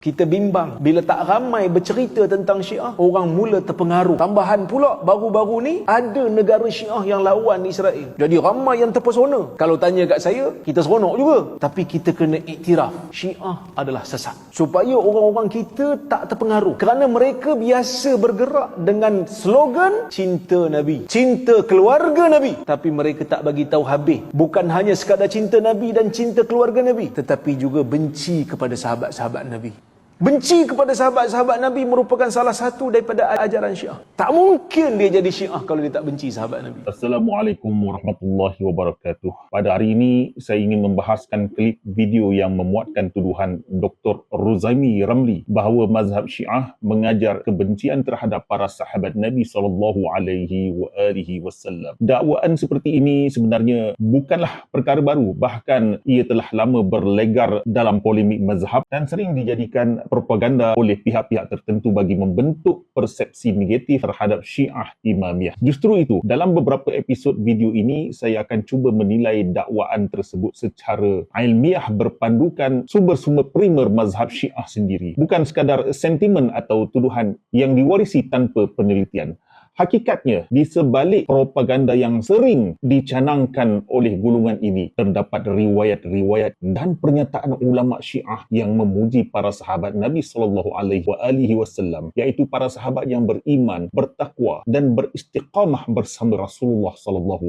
Kita bimbang bila tak ramai bercerita tentang Syiah, orang mula terpengaruh. Tambahan pula, baru-baru ni ada negara Syiah yang lawan Israel. Jadi ramai yang terpesona. Kalau tanya kat saya, kita seronok juga. Tapi kita kena iktiraf, Syiah adalah sesat. Supaya orang-orang kita tak terpengaruh. Kerana mereka biasa bergerak dengan slogan cinta Nabi, cinta keluarga Nabi. Tapi mereka tak bagi tahu habis. Bukan hanya sekadar cinta Nabi dan cinta keluarga Nabi, tetapi juga benci kepada sahabat-sahabat Nabi. Benci kepada sahabat-sahabat Nabi merupakan salah satu daripada ajaran Syiah. Tak mungkin dia jadi Syiah kalau dia tak benci sahabat Nabi. Assalamualaikum warahmatullahi wabarakatuh. Pada hari ini, saya ingin membahaskan klip video yang memuatkan tuduhan Dr. Ruzaimi Ramli bahawa mazhab Syiah mengajar kebencian terhadap para sahabat Nabi SAW. Dakwaan seperti ini sebenarnya bukanlah perkara baru. Bahkan ia telah lama berlegar dalam polemik mazhab dan sering dijadikan propaganda oleh pihak-pihak tertentu bagi membentuk persepsi negatif terhadap Syiah Imamiyah. Justru itu, dalam beberapa episod video ini, saya akan cuba menilai dakwaan tersebut secara ilmiah berpandukan sumber-sumber primer mazhab Syiah sendiri. Bukan sekadar sentimen atau tuduhan yang diwarisi tanpa penelitian. Hakikatnya, di sebalik propaganda yang sering dicanangkan oleh golongan ini, terdapat riwayat-riwayat dan pernyataan ulama Syiah yang memuji para sahabat Nabi SAW, iaitu para sahabat yang beriman, bertakwa dan beristiqamah bersama Rasulullah SAW.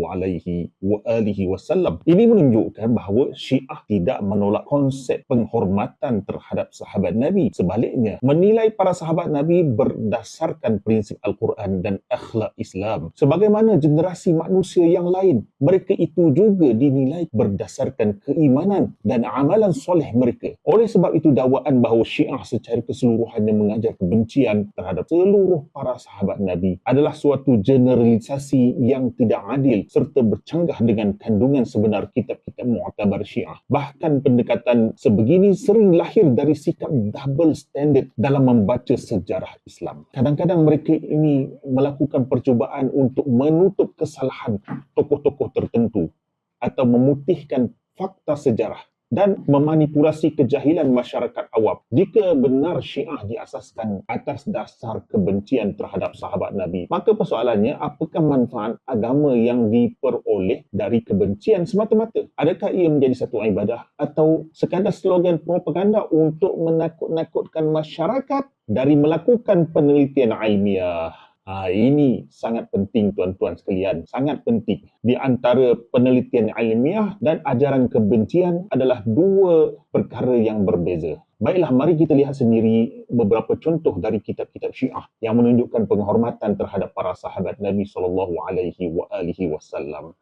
Ini menunjukkan bahawa Syiah tidak menolak konsep penghormatan terhadap sahabat Nabi. Sebaliknya, menilai para sahabat Nabi berdasarkan prinsip Al-Quran dan akhlak Islam. Sebagaimana generasi manusia yang lain, mereka itu juga dinilai berdasarkan keimanan dan amalan soleh mereka. Oleh sebab itu, dakwaan bahawa Syiah secara keseluruhannya mengajar kebencian terhadap seluruh para sahabat Nabi adalah suatu generalisasi yang tidak adil serta bercanggah dengan kandungan sebenar kitab-kitab mu'tabar Syiah. Bahkan pendekatan sebegini sering lahir dari sikap double standard dalam membaca sejarah Islam. Kadang-kadang mereka ini melakukan percubaan untuk menutup kesalahan tokoh-tokoh tertentu atau memutihkan fakta sejarah dan memanipulasi kejahilan masyarakat awam. Jika benar Syiah diasaskan atas dasar kebencian terhadap sahabat Nabi, maka persoalannya, apakah manfaat agama yang diperoleh dari kebencian semata-mata? Adakah ia menjadi satu ibadah atau sekadar slogan propaganda untuk menakut-nakutkan masyarakat dari melakukan penelitian ilmiah? Ini sangat penting, tuan-tuan sekalian. Sangat penting. Di antara penelitian ilmiah dan ajaran kebencian adalah dua perkara yang berbeza. Baiklah, mari kita lihat sendiri beberapa contoh dari kitab-kitab Syiah yang menunjukkan penghormatan terhadap para sahabat Nabi SAW.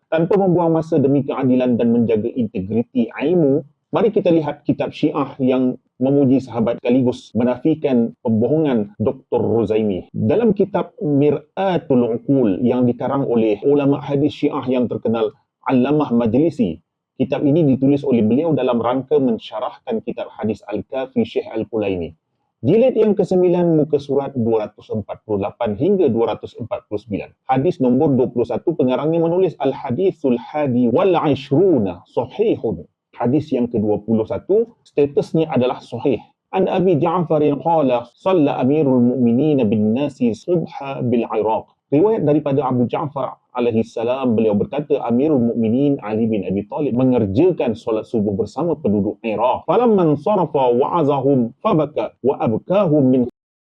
Tanpa membuang masa demi keadilan dan menjaga integriti ilmu, mari kita lihat kitab Syiah yang memuji sahabat sekaligus menafikan pembohongan Dr. Ruzaimi. Dalam kitab Mir'atul Uqul yang dikarang oleh ulama hadis Syiah yang terkenal Allamah Majlisi, kitab ini ditulis oleh beliau dalam rangka mensyarahkan kitab hadis Al-Kafi Syekh Al-Kulaini. Jilid yang ke-9 muka surat 248 hingga 249. Hadis nombor 21, pengarangnya menulis Al-Hadithul Hadi wal Ishruna Sahihun. Hadis yang ke-21, statusnya adalah sahih. An Abi Ja'far qala shalla Amirul Mu'minin bin Nasi subha bil Iraq. Riwayat daripada Abu Ja'far alaihi salam, beliau berkata, Amirul Mu'minin Ali bin Abi Talib mengerjakan solat subuh bersama penduduk Iraq. Falamman sarafa wa'azahum fabaka wa abkahum min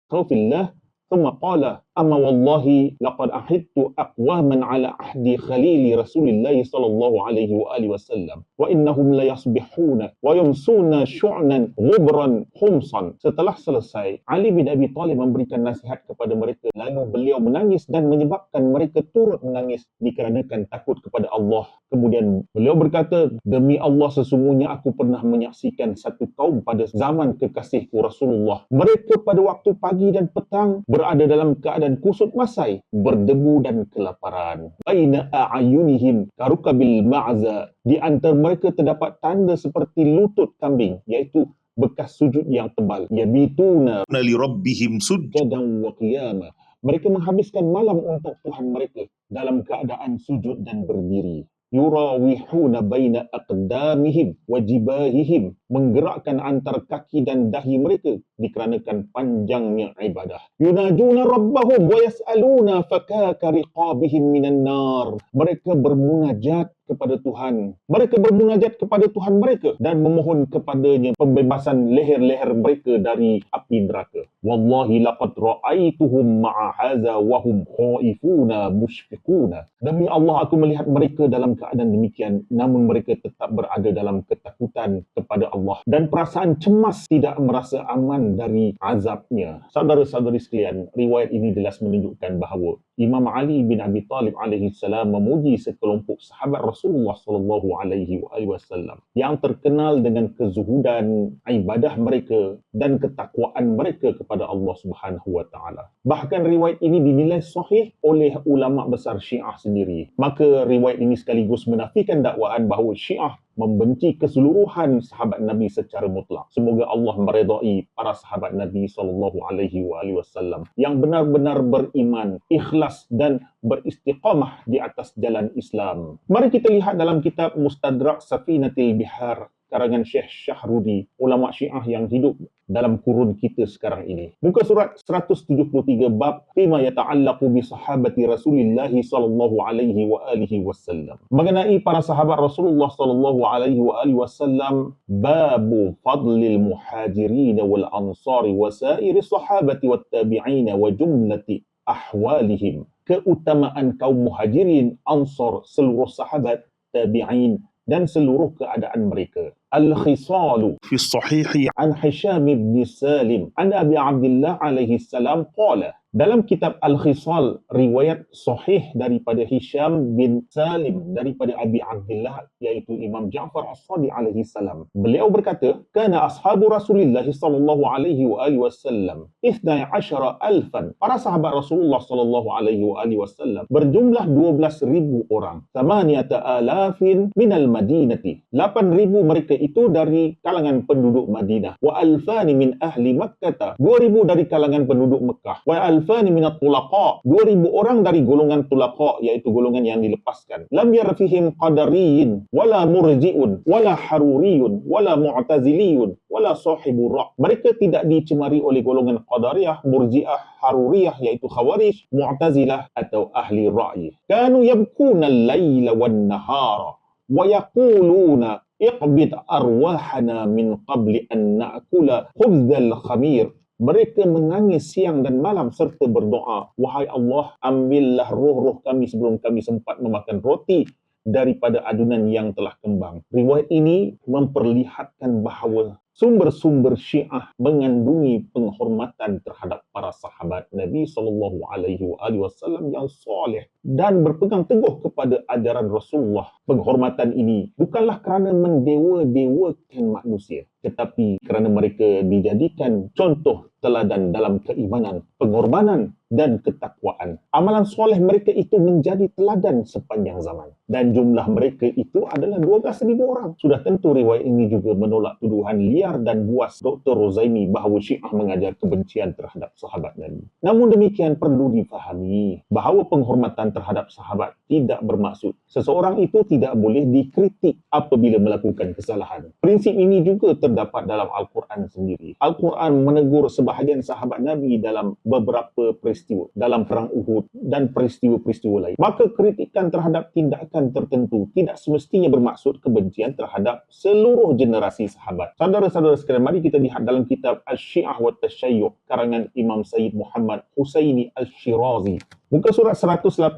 khawfillah. ثم قال أما والله لقد أحدت أقواما على عهد خليل رسول الله صلى الله عليه وآله وسلم وإنهم ليصبحون ويمسون شعنا غبرا خمصا. Setelah selesai, Ali bin Abi Talib memberikan nasihat kepada mereka, lalu beliau menangis dan menyebabkan mereka turut menangis dikarenakan takut kepada Allah. Kemudian beliau berkata, demi Allah, sesungguhnya aku pernah menyaksikan satu kaum pada zaman kekasihku Rasulullah. Mereka pada waktu pagi dan petang berada dalam keadaan kusut masai, berdebu dan kelaparan. Baina a'yunihim karukabil ma'za. Di antara mereka terdapat tanda seperti lutut kambing, iaitu bekas sujud yang tebal. Yabituna li rabbihim sujadan wa qiyama. Mereka menghabiskan malam untuk Tuhan mereka dalam keadaan sujud dan berdiri. yurawihuna baina aqdamihim wa jibahihim, menggerakkan antara kaki dan dahi mereka dikarenakan panjangnya ibadah. Yunajuna rabbahum wa yas'aluna fakaka riqabihim minan nar. Mereka bermunajat kepada Tuhan. Mereka bermunajat kepada Tuhan mereka dan memohon kepadanya pembebasan leher-leher mereka dari api neraka. Wallahi laqad ra'aituhum ma'a hadza wa hum khaifuna mushfiquna. Demi Allah, aku melihat mereka dalam keadaan demikian, namun mereka tetap berada dalam ketakutan kepada Allah dan perasaan cemas, tidak merasa aman dari azabnya. Saudara-saudari sekalian, riwayat ini jelas menunjukkan bahawa Imam Ali bin Abi Talib alaihi salam memuji sekelompok sahabat Rasulullah sallallahu alaihi wasallam yang terkenal dengan kezuhudan, ibadah mereka dan ketakwaan mereka kepada Allah Subhanahu wa taala. Bahkan riwayat ini dinilai sahih oleh ulama besar Syiah sendiri. Maka riwayat ini sekaligus menafikan dakwaan bahawa Syiah membenci keseluruhan sahabat Nabi secara mutlak. Semoga Allah meredai para sahabat Nabi sallallahu alaihi wasallam yang benar-benar beriman, ikhlas dan beristiqamah di atas jalan Islam. Mari kita lihat dalam kitab Mustadrak Safinatul Bihar karangan Syekh Syahrudi, ulama Syiah yang hidup dalam kurun kita sekarang ini. Muka surat 173 bab fima yata'allaqu bi sahabati Rasulillah sallallahu alaihi wasallam. Mengenai para sahabat Rasulullah sallallahu alaihi wasallam, babu fadlil muhajirin wal ansari wa sairi sahabati wat tabi'in wa jumlati ahwalihim. Keutamaan kaum muhajirin, ansar, seluruh sahabat, tabi'in dan seluruh keadaan mereka. Al-Khisalu fi sahihi an Hisham bin Salim an Abi Abdullah alaihi salam qala. Dalam kitab Al-Khisal, riwayat sahih daripada Hisham bin Salim daripada Abi Abdullah, iaitu Imam Ja'far As-Sadiq alaihi salam. Beliau berkata, kana ashabu Rasulillah sallallahu alaihi wasallam 12,000. Para sahabat Rasulullah sallallahu alaihi wasallam berjumlah 12,000 orang. 8,000 minal Madinati. 8,000 mereka itu dari kalangan penduduk Madinah. Wa alfani min ahli Makkah. 2,000 dari kalangan penduduk Mekah. Wa alfani minat tulaqa. 2,000 orang dari golongan tulaqa, iaitu golongan yang dilepaskan. Lam yarfihim qadariyin, wala murji'un, wala haruriyun, wala mu'taziliyun, wala sahibu ra'. Mereka tidak dicemari oleh golongan qadariyah, murji'ah, haruriyah, iaitu khawarij, mu'tazilah atau ahli ra'yi. Kanu yabkuna al-laila wan nahara wa yaquluna iqbid arwahana min qabli an na'kula khubzal khamir. Mereka menangis siang dan malam serta berdoa, wahai Allah, ambillah roh-roh kami sebelum kami sempat memakan roti daripada adunan yang telah kembang. Riwayat ini memperlihatkan bahawa sumber-sumber Syiah mengandungi penghormatan terhadap para sahabat Nabi sallallahu alaihi wasallam yang soleh dan berpegang teguh kepada ajaran Rasulullah. Penghormatan ini bukanlah kerana mendewa-dewakan manusia, tetapi kerana mereka dijadikan contoh teladan dalam keimanan, pengorbanan dan ketakwaan. Amalan soleh mereka itu menjadi teladan sepanjang zaman. Dan jumlah mereka itu adalah 12,000 orang. Sudah tentu riwayat ini juga menolak tuduhan liar dan buas Dr. Rozaimi bahawa Syiah mengajar kebencian terhadap sahabat Nabi. Namun demikian perlu difahami bahawa penghormatan terhadap sahabat tidak bermaksud seseorang itu tidak boleh dikritik apabila melakukan kesalahan. Prinsip ini juga terdapat dalam Al-Quran sendiri. Al-Quran menegur sebahagian sahabat Nabi dalam beberapa peristiwa, dalam perang Uhud dan peristiwa-peristiwa lain. Maka kritikan terhadap tindakan tertentu tidak semestinya bermaksud kebencian terhadap seluruh generasi sahabat. Saudara-saudara sekalian, mari kita lihat dalam kitab Asy-Syiah wa Tasyayyuh karangan Imam Sayyid Muhammad Husaini Al-Shirazi. Muka surat 185.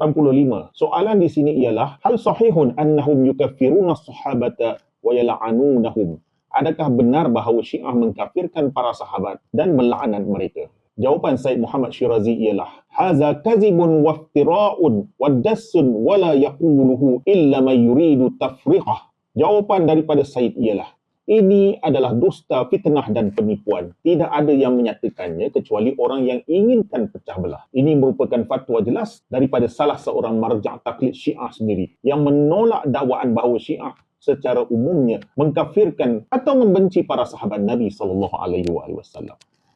Soalan di sini ialah, hal sahihun annahum yukaffiruna as-sahabata wa yal'anunahum? Adakah benar bahawa Syiah mengkafirkan para sahabat dan melaknat mereka? Jawapan Said Muhammad Shirazi ialah, haza kazibun waftira'un wadassun wala yaquluhu illa man yuridu tafriqah. Jawapan daripada Said ialah, ini adalah dusta, fitnah dan penipuan. Tidak ada yang menyatakannya kecuali orang yang inginkan pecah belah. Ini merupakan fatwa jelas daripada salah seorang marja' taklid Syiah sendiri yang menolak dakwaan bahawa Syiah secara umumnya mengkafirkan atau membenci para sahabat Nabi sallallahu alaihi wasallam.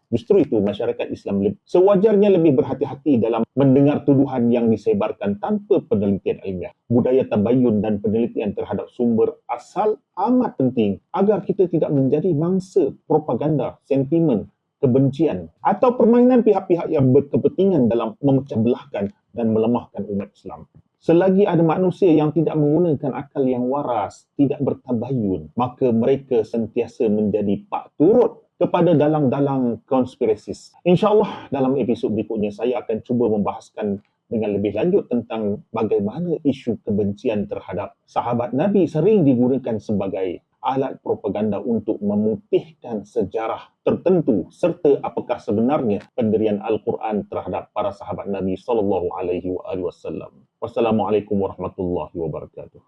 Justru itu masyarakat Islam sewajarnya lebih berhati-hati dalam mendengar tuduhan yang disebarkan tanpa penelitian ilmiah. Budaya tabayun dan penelitian terhadap sumber asal amat penting agar kita tidak menjadi mangsa propaganda, sentimen, kebencian atau permainan pihak-pihak yang berkepentingan dalam memecah belahkan dan melemahkan umat Islam. Selagi ada manusia yang tidak menggunakan akal yang waras, tidak bertabayun, maka mereka sentiasa menjadi pak turut kepada dalang-dalang konspirasis. InsyaAllah dalam episod berikutnya saya akan cuba membahaskan dengan lebih lanjut tentang bagaimana isu kebencian terhadap sahabat Nabi sering digunakan sebagai alat propaganda untuk memutihkan sejarah tertentu serta apakah sebenarnya pendirian Al-Quran terhadap para sahabat Nabi sallallahu alaihi wasallam. Wassalamualaikum warahmatullahi wabarakatuh.